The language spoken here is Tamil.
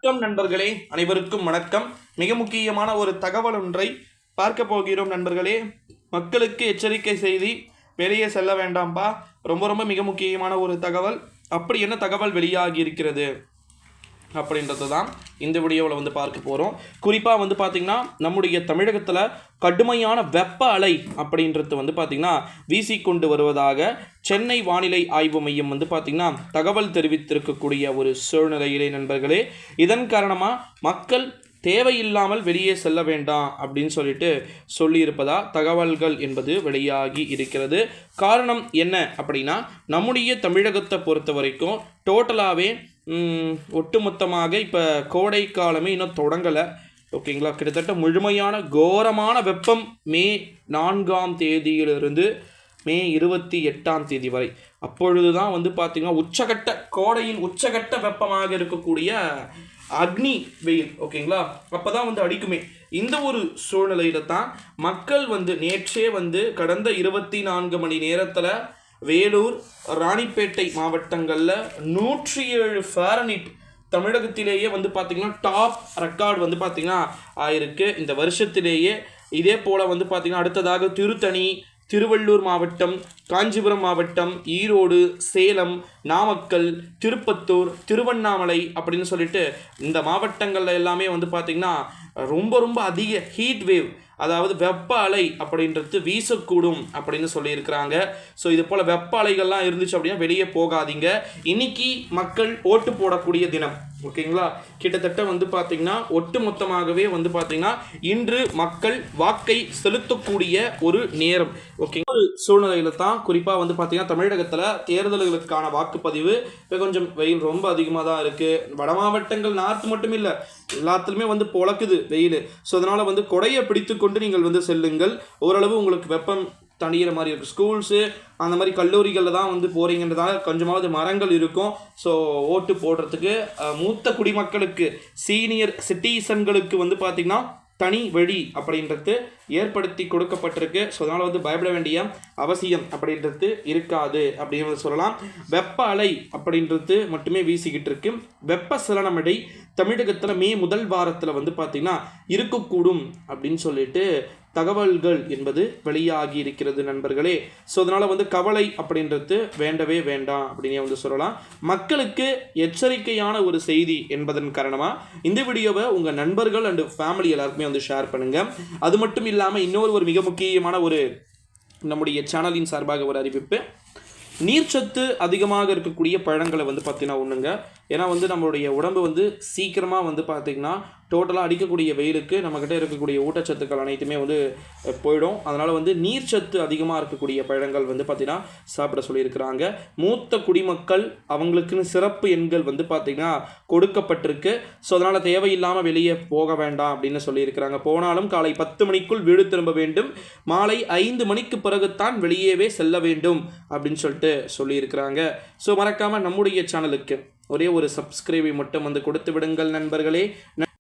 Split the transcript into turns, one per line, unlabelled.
வணக்கம் நண்பர்களே, அனைவருக்கும் வணக்கம். மிக முக்கியமான ஒரு தகவல் ஒன்றை பார்க்க போகிறோம் நண்பர்களே. மக்களுக்கு எச்சரிக்கை செய்தி, வெளியே செல்ல வேண்டாம்பா. ரொம்ப மிக முக்கியமான ஒரு தகவல். அப்படி என்ன தகவல் வெளியாகி இருக்கிறது அப்படின்றது தான் இந்த வீடியோவில் பார்க்க போகிறோம். குறிப்பாக பார்த்திங்கன்னா நம்முடைய தமிழகத்தில் கடுமையான வெப்ப அலை அப்படின்றது பார்த்திங்கன்னா வீசிக்கொண்டு வருவதாக சென்னை வானிலை ஆய்வு மையம் பார்த்திங்கன்னா தகவல் தெரிவித்திருக்கக்கூடிய ஒரு சூழ்நிலையிலே நண்பர்களே, இதன் காரணமாக மக்கள் தேவையில்லாமல் வெளியே செல்ல வேண்டாம் அப்படின்னு சொல்லியிருப்பதா தகவல்கள் என்பது வெளியாகி இருக்கிறது. காரணம் என்ன அப்படின்னா, நம்முடைய தமிழகத்தை பொறுத்த வரைக்கும் டோட்டலாகவே ஒட்டுமொத்தமாக இப்போ கோடை காலமே இன்னும் தொடங்கலை. ஓகேங்களா, கிட்டத்தட்ட முழுமையான கோரமான வெப்பம் மே 4ஆம் தேதியிலிருந்து மே 28ஆம் தேதி வரை. அப்பொழுது தான் பார்த்திங்கன்னா உச்சகட்ட கோடையின் உச்சகட்ட வெப்பமாக இருக்கக்கூடிய அக்னி வெயில். ஓகேங்களா, அப்போ தான் அடிக்குமே. இந்த ஒரு சூழ்நிலையில தான் மக்கள் நேற்றே கடந்த 24 மணி நேரத்தில் வேலூர், ராணிப்பேட்டை மாவட்டங்களில் 107 ஃபாரன்ஹீட் தமிழகத்திலேயே பார்த்திங்கன்னா டாப் ரெக்கார்டு பார்த்திங்கன்னா ஆயிருக்கு இந்த வருஷத்திலேயே. இதே போல் பார்த்திங்கன்னா அடுத்ததாக திருத்தணி, திருவள்ளூர் மாவட்டம், காஞ்சிபுரம் மாவட்டம், ஈரோடு, சேலம், நாமக்கல், திருப்பத்தூர், திருவண்ணாமலை அப்படின்னு இந்த மாவட்டங்களில் எல்லாமே பார்த்திங்கன்னா ரொம்ப அதிக ஹீட் வேவ், அதாவது வெப்ப அலை அப்படின்றது வீசக்கூடும் அப்படின்னு சொல்லியிருக்கிறாங்க. ஸோ இது போல் வெப்ப அலைகள்லாம் இருந்துச்சு அப்படின்னா வெளியே போகாதீங்க. இன்னைக்கு மக்கள் ஓட்டு போடக்கூடிய தினம். ஓகேங்களா, கிட்டத்தட்ட பார்த்திங்கன்னா ஒட்டு மொத்தமாகவே பார்த்திங்கன்னா இன்று மக்கள் வாக்கை செலுத்தக்கூடிய ஒரு நேரம். ஓகே, ஒரு சூழ்நிலையில தான் குறிப்பாக பார்த்திங்கன்னா தமிழகத்தில் தேர்தல்களுக்கான வாக்குப்பதிவு இப்போ கொஞ்சம் வெயில் ரொம்ப அதிகமாக தான் இருக்குது. வட மாவட்டங்கள் நார்த் மட்டும் இல்லை, எல்லாத்துலேயுமே பொழக்குது வெயில். ஸோ அதனால் கொடையை பிடித்து கொண்டு நீங்கள் செல்லுங்கள். ஓரளவு உங்களுக்கு வெப்பம் தணிகிற மாதிரி இருக்கும். ஸ்கூல்ஸு அந்த மாதிரி கல்லூரிகளில் தான் போகிறீங்கன்றதால கொஞ்சமாவது மரங்கள் இருக்கும். ஸோ ஓட்டு போடுறதுக்கு மூத்த குடிமக்களுக்கு, சீனியர் சிட்டிசன்களுக்கு பார்த்திங்கன்னா தனி வழி அப்படின்றது ஏற்படுத்தி கொடுக்கப்பட்டிருக்கு. ஸோ அதனால் பயப்பட வேண்டிய அவசியம் அப்படின்றது இருக்காது அப்படின்னு சொல்லலாம். வெப்ப அலை அப்படின்றது மட்டுமே வீசிக்கிட்டு இருக்கு. வெப்ப சலனமடை தமிழகத்தில் மே முதல் வாரத்தில் பார்த்திங்கன்னா இருக்கக்கூடும் அப்படின்னு தகவல்கள் என்பது வெளியாகி இருக்கிறது நண்பர்களே. ஸோ அதனால் கவலை அப்படின்றது வேண்டவே வேண்டாம் அப்படின்னு சொல்லலாம். மக்களுக்கு எச்சரிக்கையான ஒரு செய்தி என்பதன் காரணமாக இந்த வீடியோவை உங்கள் நண்பர்கள் அண்டு ஃபேமிலி எல்லாருக்குமே ஷேர் பண்ணுங்கள். அது மட்டும் இல்லாமல் இன்னொரு மிக முக்கியமான ஒரு நம்முடைய சேனலின் சார்பாக ஒரு அறிவிப்பு. நீர்ச்சத்து அதிகமாக இருக்கக்கூடிய பழங்களை பார்த்திங்கன்னா ஒன்றுங்க. ஏன்னா நம்மளுடைய உடம்பு சீக்கிரமாக பார்த்திங்கன்னா டோட்டலாக அடிக்கக்கூடிய வெயிலுக்கு நம்மக்கிட்ட இருக்கக்கூடிய ஊட்டச்சத்துக்கள் அனைத்துமே போயிடும். அதனால் நீர்ச்சத்து அதிகமாக இருக்கக்கூடிய பழங்கள் பார்த்திங்கன்னா சாப்பிட சொல்லியிருக்கிறாங்க. மூத்த குடிமக்கள் அவங்களுக்குன்னு சிறப்பு எண்கள் பார்த்திங்கன்னா கொடுக்கப்பட்டிருக்கு. ஸோ அதனால் தேவையில்லாமல் வெளியே போக வேண்டாம் அப்படின்னு சொல்லியிருக்கிறாங்க. போனாலும் காலை 10 மணிக்குள் வீடு திரும்ப வேண்டும், மாலை 5 மணிக்கு பிறகுத்தான் வெளியேவே செல்ல வேண்டும் அப்படின்னு சொல்லியிருக்கிறாங்க. ஸோ மறக்காமல் நம்முடைய சேனலுக்கு ஒரே ஒரு சப்ஸ்கிரைபை மட்டும் கொடுத்து விடுங்கள் நண்பர்களே.